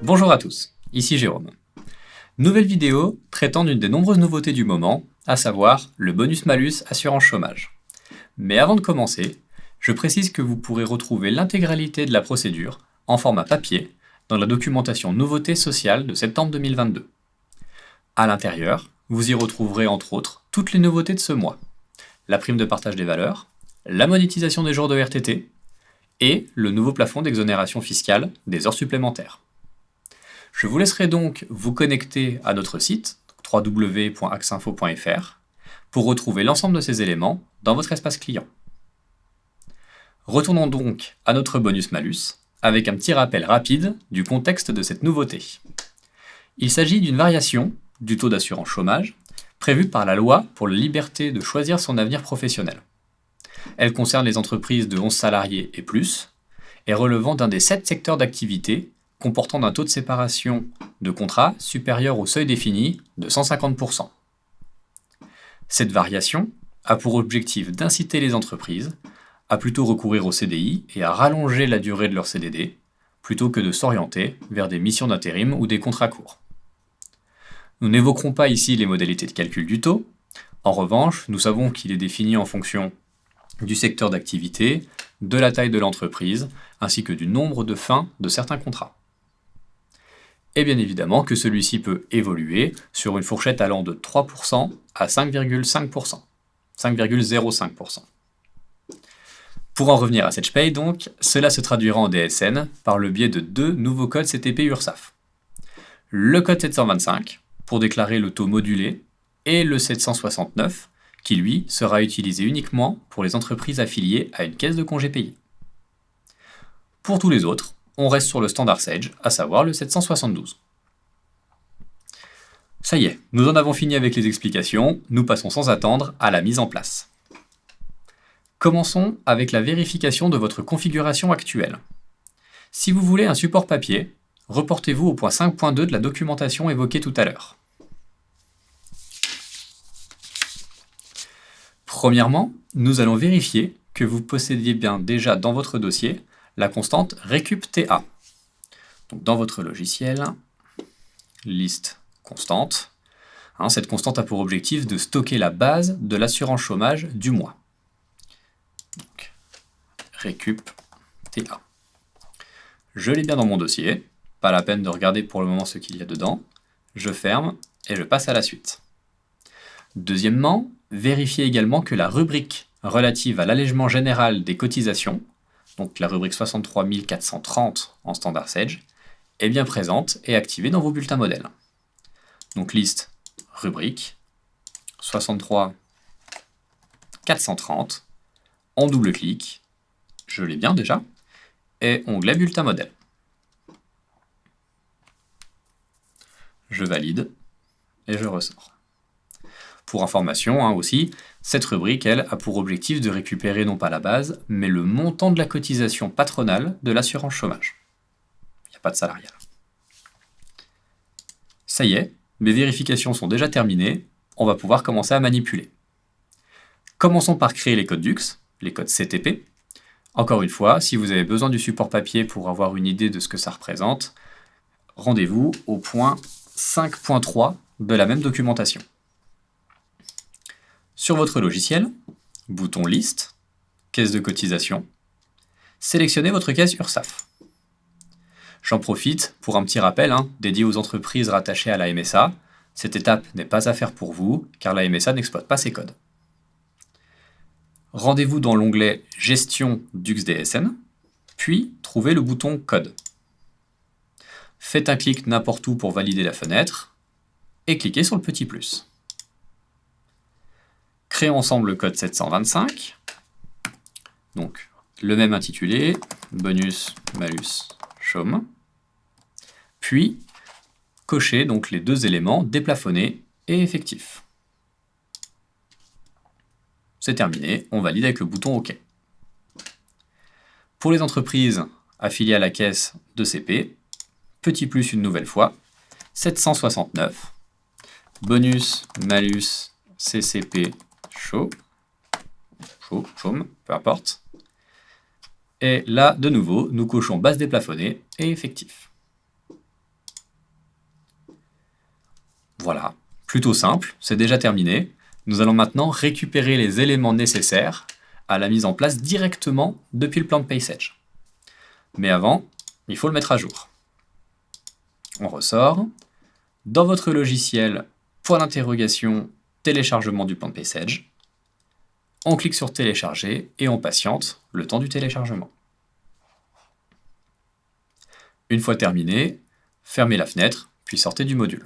Bonjour à tous, ici Jérôme. Nouvelle vidéo traitant d'une des nombreuses nouveautés du moment, à savoir le bonus-malus assurance chômage. Mais avant de commencer, je précise que vous pourrez retrouver l'intégralité de la procédure en format papier dans la documentation Nouveautés sociales de septembre 2022. À l'intérieur, vous y retrouverez entre autres toutes les nouveautés de ce mois. La prime de partage des valeurs, la monétisation des jours de RTT et le nouveau plafond d'exonération fiscale des heures supplémentaires. Je vous laisserai donc vous connecter à notre site www.axinfo.fr pour retrouver l'ensemble de ces éléments dans votre espace client. Retournons donc à notre bonus-malus avec un petit rappel rapide du contexte de cette nouveauté. Il s'agit d'une variation du taux d'assurance chômage prévue par la loi pour la liberté de choisir son avenir professionnel. Elle concerne les entreprises de 11 salariés et plus et relevant d'un des 7 secteurs d'activité comportant un taux de séparation de contrat supérieur au seuil défini de 150%. Cette variation a pour objectif d'inciter les entreprises à plutôt recourir au CDI et à rallonger la durée de leur CDD, plutôt que de s'orienter vers des missions d'intérim ou des contrats courts. Nous n'évoquerons pas ici les modalités de calcul du taux. En revanche, nous savons qu'il est défini en fonction du secteur d'activité, de la taille de l'entreprise, ainsi que du nombre de fins de certains contrats. Et bien évidemment que celui-ci peut évoluer sur une fourchette allant de 3% à 5,5%, 5,05%. Pour en revenir à cette paye donc, cela se traduira en DSN par le biais de 2 nouveaux codes CTP URSSAF. Le code 725 pour déclarer le taux modulé et le 769 qui lui sera utilisé uniquement pour les entreprises affiliées à une caisse de congés payés. Pour tous les autres, on reste sur le standard Sage, à savoir le 772. Ça y est, nous en avons fini avec les explications, nous passons sans attendre à la mise en place. Commençons avec la vérification de votre configuration actuelle. Si vous voulez un support papier, reportez-vous au point 5.2 de la documentation évoquée tout à l'heure. Premièrement, nous allons vérifier que vous possédiez bien déjà dans votre dossier la constante recup.ta. Donc dans votre logiciel, liste constante. Cette constante a pour objectif de stocker la base de l'assurance chômage du mois. Donc, recup.ta. Je l'ai bien dans mon dossier. Pas la peine de regarder pour le moment ce qu'il y a dedans. Je ferme et je passe à la suite. Deuxièmement, vérifiez également que la rubrique relative à l'allègement général des cotisations, donc la rubrique 63 430 en standard Sage, est bien présente et activée dans vos bulletins modèles. Donc liste, rubrique, 63 430, en double-clic, je l'ai bien déjà, et onglet bulletin modèle. Je valide et je ressors. Pour information aussi, cette rubrique, elle, a pour objectif de récupérer non pas la base, mais le montant de la cotisation patronale de l'assurance chômage. Il n'y a pas de salarial. Ça y est, mes vérifications sont déjà terminées, on va pouvoir commencer à manipuler. Commençons par créer les codes DUX, les codes CTP. Encore une fois, si vous avez besoin du support papier pour avoir une idée de ce que ça représente, rendez-vous au point 5.3 de la même documentation. Sur votre logiciel, bouton Liste, caisse de cotisation, sélectionnez votre caisse URSSAF. J'en profite pour un petit rappel dédié aux entreprises rattachées à la MSA. Cette étape n'est pas à faire pour vous, car la MSA n'exploite pas ces codes. Rendez-vous dans l'onglet Gestion DUX DSN, puis trouvez le bouton Code. Faites un clic n'importe où pour valider la fenêtre, et cliquez sur le petit plus. Créons ensemble le code 725, donc le même intitulé, bonus, malus, chôme, puis cochez donc les 2 éléments déplafonnés et effectifs. C'est terminé, on valide avec le bouton OK. Pour les entreprises affiliées à la caisse de CP, petit plus une nouvelle fois, 769, bonus, malus, CCP, chôme, peu importe. Et là, de nouveau, nous cochons base déplafonnée et effectif. Voilà, plutôt simple, c'est déjà terminé. Nous allons maintenant récupérer les éléments nécessaires à la mise en place directement depuis le plan de paysage. Mais avant, il faut le mettre à jour. On ressort. Dans votre logiciel, point d'interrogation, téléchargement du plan de paysage. On clique sur télécharger et on patiente le temps du téléchargement. Une fois terminé, fermez la fenêtre, puis sortez du module.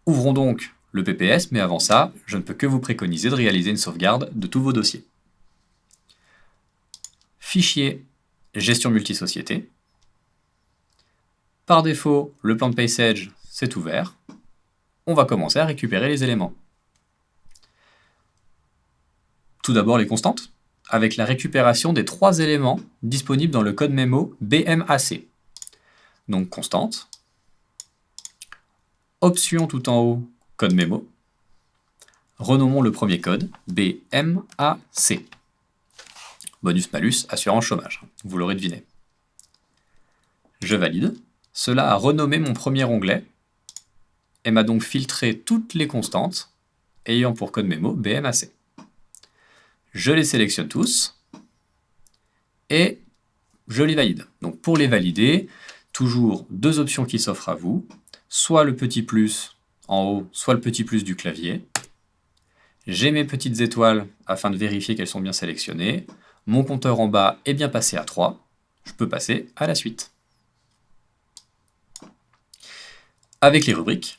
Ouvrons donc le PPS, mais avant ça, je ne peux que vous préconiser de réaliser une sauvegarde de tous vos dossiers. Fichier, gestion multisociété. Par défaut, le plan de paysage s'est ouvert. On va commencer à récupérer les éléments. Tout d'abord les constantes, avec la récupération des 3 éléments disponibles dans le code mémo BMAC. Donc constante, option tout en haut, code mémo. Renommons le premier code BMAC. Bonus-malus, assurance chômage, vous l'aurez deviné. Je valide. Cela a renommé mon premier onglet et m'a donc filtré toutes les constantes ayant pour code mémo BMAC. Je les sélectionne tous et je les valide. Donc pour les valider, toujours 2 options qui s'offrent à vous, soit le petit plus en haut, soit le petit plus du clavier. J'ai mes petites étoiles afin de vérifier qu'elles sont bien sélectionnées. Mon compteur en bas est bien passé à 3. Je peux passer à la suite. Avec les rubriques,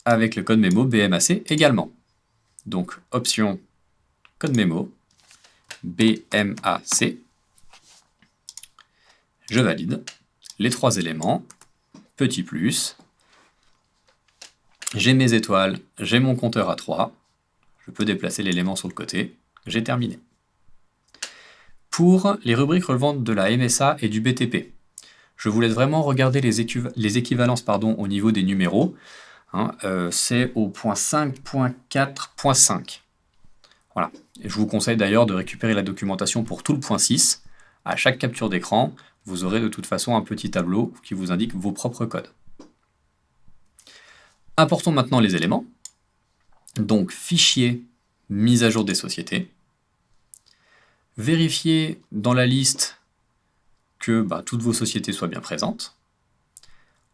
avec le code mémo BMAC également. Donc option code mémo BMAC. Je valide les 3 éléments, petit plus. J'ai mes étoiles, j'ai mon compteur à 3. Je peux déplacer l'élément sur le côté. J'ai terminé. Pour les rubriques relevant de la MSA et du BTP, je vous laisse vraiment regarder les équivalences au niveau des numéros. C'est au point 5.4.5. Voilà. Et je vous conseille d'ailleurs de récupérer la documentation pour tout le point 6. À chaque capture d'écran, vous aurez de toute façon un petit tableau qui vous indique vos propres codes. Importons maintenant les éléments. Donc fichier, mise à jour des sociétés. Vérifiez dans la liste que toutes vos sociétés soient bien présentes.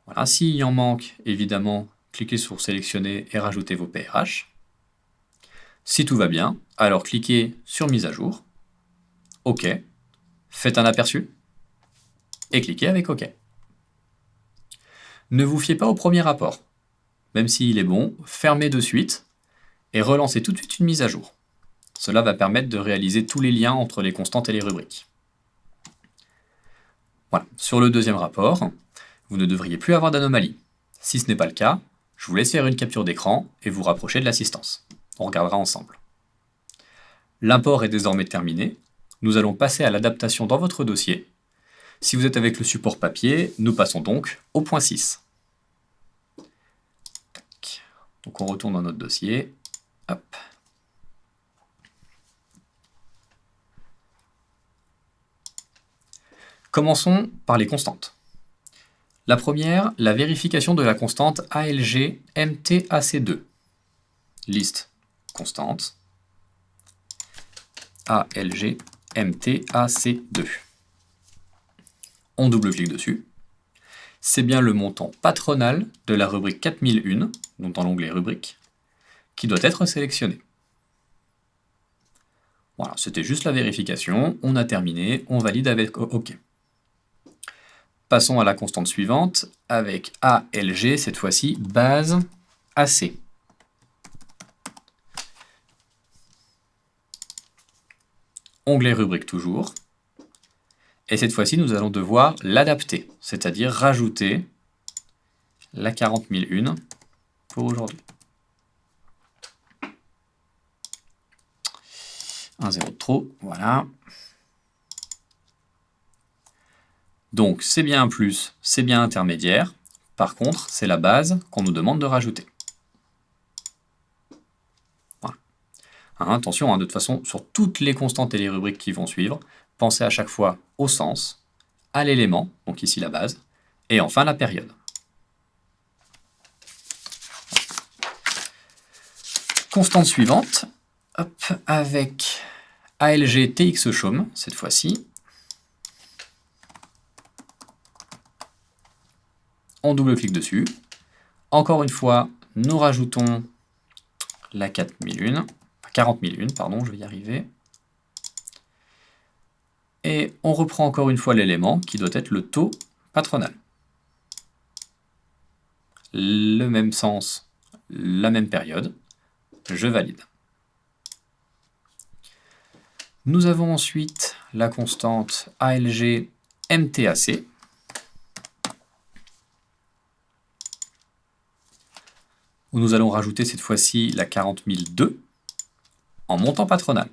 Voilà. S'il y en manque, évidemment, cliquez sur sélectionner et rajoutez vos PRH. Si tout va bien, alors cliquez sur mise à jour. OK. Faites un aperçu. Et cliquez avec OK. Ne vous fiez pas au premier rapport. Même s'il est bon, fermez de suite et relancez tout de suite une mise à jour. Cela va permettre de réaliser tous les liens entre les constantes et les rubriques. Voilà. Sur le deuxième rapport, vous ne devriez plus avoir d'anomalie. Si ce n'est pas le cas, je vous laisse faire une capture d'écran et vous rapprocher de l'assistance. On regardera ensemble. L'import est désormais terminé. Nous allons passer à l'adaptation dans votre dossier. Si vous êtes avec le support papier, nous passons donc au point 6. Donc on retourne dans notre dossier. Hop. Commençons par les constantes. La première, la vérification de la constante ALG MTAC2. Liste constante ALG MTAC2. On double-clique dessus. C'est bien le montant patronal de la rubrique 4001, donc dans l'onglet rubrique, qui doit être sélectionné. Voilà, c'était juste la vérification. On a terminé, on valide avec OK. Passons à la constante suivante avec ALG, cette fois-ci base AC. Onglet rubrique toujours. Et cette fois-ci, nous allons devoir l'adapter, c'est-à-dire rajouter la 40001 pour aujourd'hui. 1 0 de trop, voilà. Donc c'est bien un plus, c'est bien intermédiaire. Par contre, c'est la base qu'on nous demande de rajouter. Voilà. Attention, de toute façon, sur toutes les constantes et les rubriques qui vont suivre, pensez à chaque fois au sens, à l'élément, donc ici la base, et enfin la période. Constante suivante, hop, avec ALG TX Chaume, cette fois-ci. On double-clique dessus. Encore une fois, nous rajoutons la 4001, pardon, je vais y arriver. Et on reprend encore une fois l'élément qui doit être le taux patronal. Le même sens, la même période. Je valide. Nous avons ensuite la constante ALG MTAC. Où nous allons rajouter cette fois-ci la 40002 en montant patronal.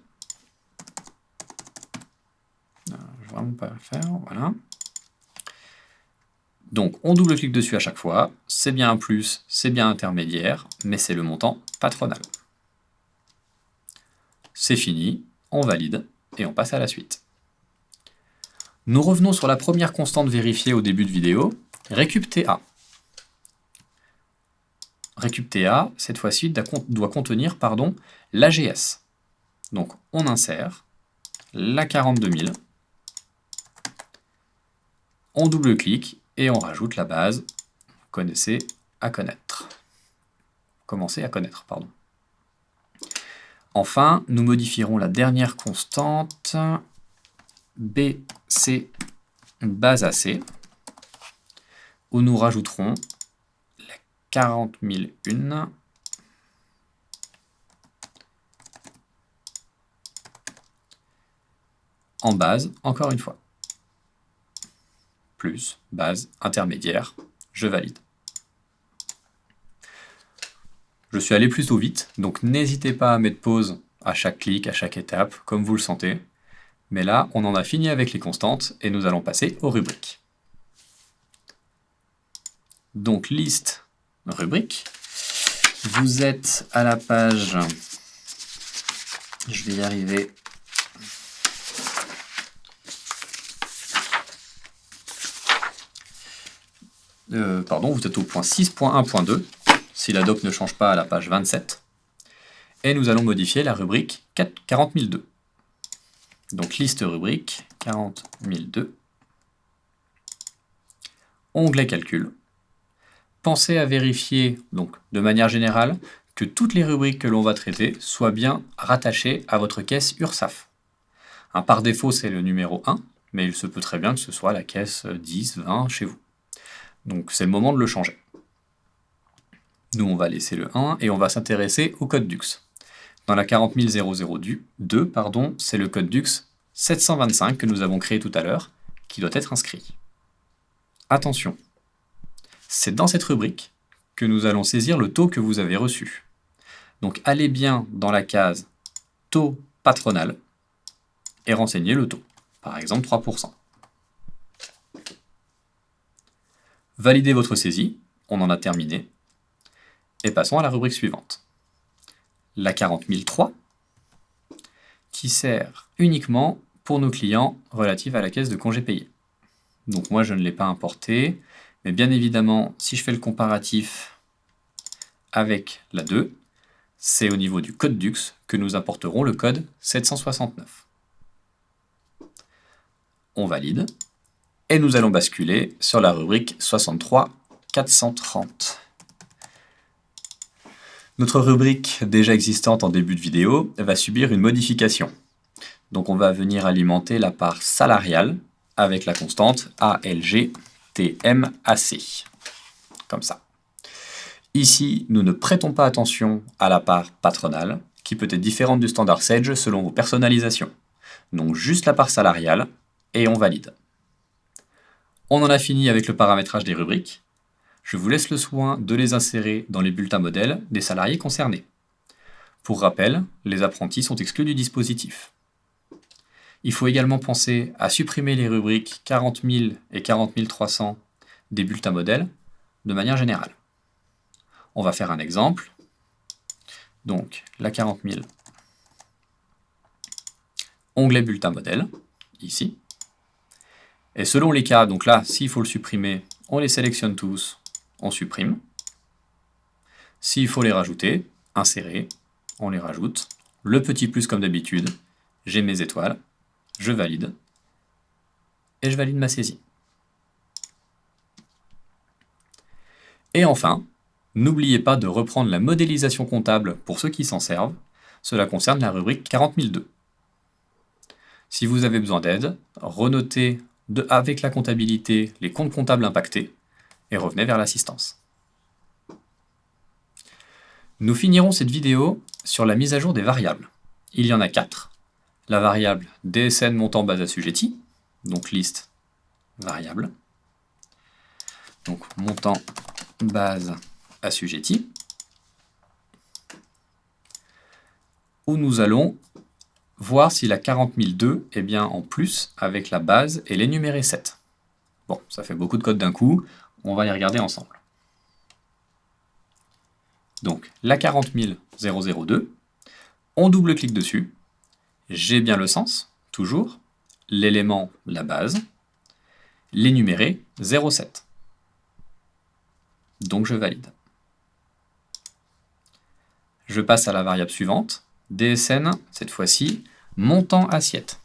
Je ne vais vraiment pas le faire, voilà. Donc on double-clique dessus à chaque fois, c'est bien un plus, c'est bien intermédiaire, mais c'est le montant patronal. C'est fini, on valide et on passe à la suite. Nous revenons sur la première constante vérifiée au début de vidéo, récup TA. Récup TA, cette fois-ci, doit contenir l'AGS. Donc on insère la 42000, on double-clique et on rajoute la base commencez à connaître. Enfin, nous modifierons la dernière constante BC base AC, où nous rajouterons la 40001 en base, encore une fois. Plus, base, intermédiaire, je valide. Je suis allé plutôt vite, donc n'hésitez pas à mettre pause à chaque clic, à chaque étape, comme vous le sentez. Mais là, on en a fini avec les constantes et nous allons passer aux rubriques. Donc, liste, rubrique. Vous êtes à la page... Je vais y arriver. Vous êtes au point 6.1.2, si la doc ne change pas à la page 27. Et nous allons modifier la rubrique 40002. Donc liste rubrique 40002. Onglet calcul. Pensez à vérifier, donc de manière générale, que toutes les rubriques que l'on va traiter soient bien rattachées à votre caisse URSSAF. Par défaut, c'est le numéro 1, mais il se peut très bien que ce soit la caisse 10, 20 chez vous. Donc c'est le moment de le changer. Nous, on va laisser le 1 et on va s'intéresser au code DUX. Dans la 40002, c'est le code DUX 725 que nous avons créé tout à l'heure, qui doit être inscrit. Attention, c'est dans cette rubrique que nous allons saisir le taux que vous avez reçu. Donc allez bien dans la case taux patronal et renseignez le taux, par exemple 3%. Validez votre saisie, on en a terminé, et passons à la rubrique suivante. La 40003, qui sert uniquement pour nos clients relatifs à la caisse de congés payés. Donc moi je ne l'ai pas importé, mais bien évidemment, si je fais le comparatif avec la 2, c'est au niveau du code DUX que nous importerons le code 769. On valide. Et nous allons basculer sur la rubrique 63 430. Notre rubrique déjà existante en début de vidéo va subir une modification. Donc on va venir alimenter la part salariale avec la constante ALG TMAC. Comme ça. Ici, nous ne prêtons pas attention à la part patronale, qui peut être différente du standard Sage selon vos personnalisations. Donc juste la part salariale, et on valide. On en a fini avec le paramétrage des rubriques. Je vous laisse le soin de les insérer dans les bulletins modèles des salariés concernés. Pour rappel, les apprentis sont exclus du dispositif. Il faut également penser à supprimer les rubriques 40 000 et 40 300 des bulletins modèles de manière générale. On va faire un exemple. Donc, la 40 000, onglet bulletin modèle, ici. Et selon les cas, donc là, s'il faut le supprimer, on les sélectionne tous, on supprime. S'il faut les rajouter, insérer, on les rajoute. Le petit plus comme d'habitude, j'ai mes étoiles, je valide, et je valide ma saisie. Et enfin, n'oubliez pas de reprendre la modélisation comptable pour ceux qui s'en servent. Cela concerne la rubrique 40002. Si vous avez besoin d'aide, renotez avec la comptabilité les comptes comptables impactés et revenez vers l'assistance. Nous finirons cette vidéo sur la mise à jour des variables. Il y en a 4. La variable DSN montant base assujetti, donc liste variable. Donc montant base assujetti, où nous allons voir si la 40002 est bien en plus avec la base et l'énuméré 7. Bon, ça fait beaucoup de codes d'un coup, on va les regarder ensemble. Donc la 40002, on double-clique dessus, j'ai bien le sens, toujours, l'élément, la base, l'énuméré 07. Donc je valide. Je passe à la variable suivante, DSN, cette fois-ci, montant assiette.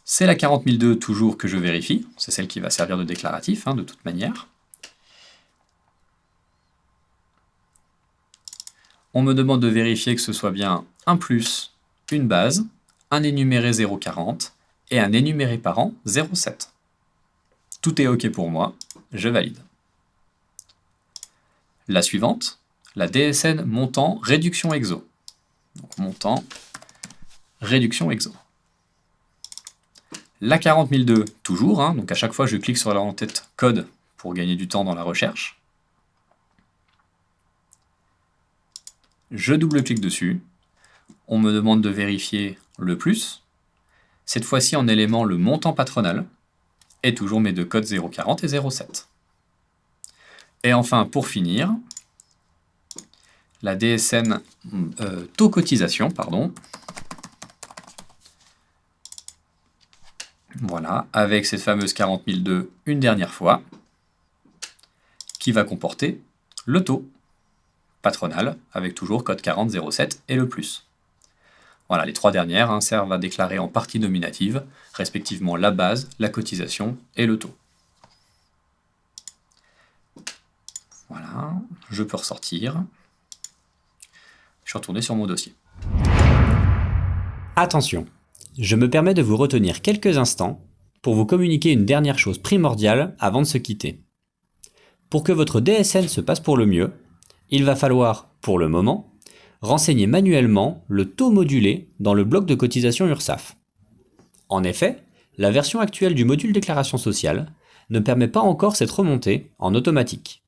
C'est la 40002 toujours que je vérifie, c'est celle qui va servir de déclaratif de toute manière. On me demande de vérifier que ce soit bien un plus, une base, un énuméré 0,40 et un énuméré par an 0,7. Tout est OK pour moi, je valide. La suivante, la DSN montant réduction exo. Donc montant réduction exo. La 40002 toujours, donc à chaque fois je clique sur l'en-tête code pour gagner du temps dans la recherche. Je double-clique dessus. On me demande de vérifier le plus. Cette fois-ci en élément le montant patronal. Et toujours mes deux codes 0,40 et 0,7. Et enfin, pour finir, la DSN taux cotisation, pardon. Voilà, avec cette fameuse 40002 une dernière fois, qui va comporter le taux patronal, avec toujours code 4007 et le plus. Voilà, les trois dernières servent à déclarer en partie nominative, respectivement la base, la cotisation et le taux. Voilà, je peux ressortir. Je suis retourné sur mon dossier. Attention, je me permets de vous retenir quelques instants pour vous communiquer une dernière chose primordiale avant de se quitter. Pour que votre DSN se passe pour le mieux, il va falloir, pour le moment, renseigner manuellement le taux modulé dans le bloc de cotisation URSSAF. En effet, la version actuelle du module déclaration sociale ne permet pas encore cette remontée en automatique.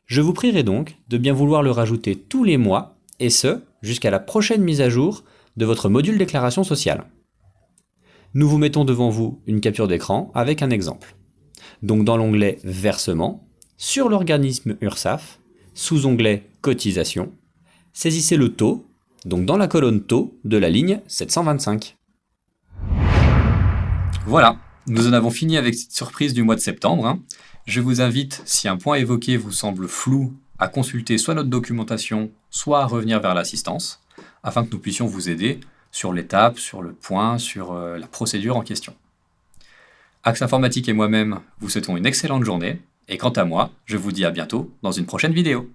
Je vous prierai donc de bien vouloir le rajouter tous les mois, et ce, jusqu'à la prochaine mise à jour de votre module déclaration sociale. Nous vous mettons devant vous une capture d'écran avec un exemple. Donc dans l'onglet Versement, sur l'organisme URSSAF, sous onglet Cotisation, saisissez le taux, donc dans la colonne taux de la ligne 725. Voilà, nous en avons fini avec cette surprise du mois de septembre. Je vous invite, si un point évoqué vous semble flou, à consulter soit notre documentation, soit à revenir vers l'assistance, afin que nous puissions vous aider sur l'étape, sur le point, sur la procédure en question. Axe Informatique et moi-même vous souhaitons une excellente journée, et quant à moi, je vous dis à bientôt dans une prochaine vidéo.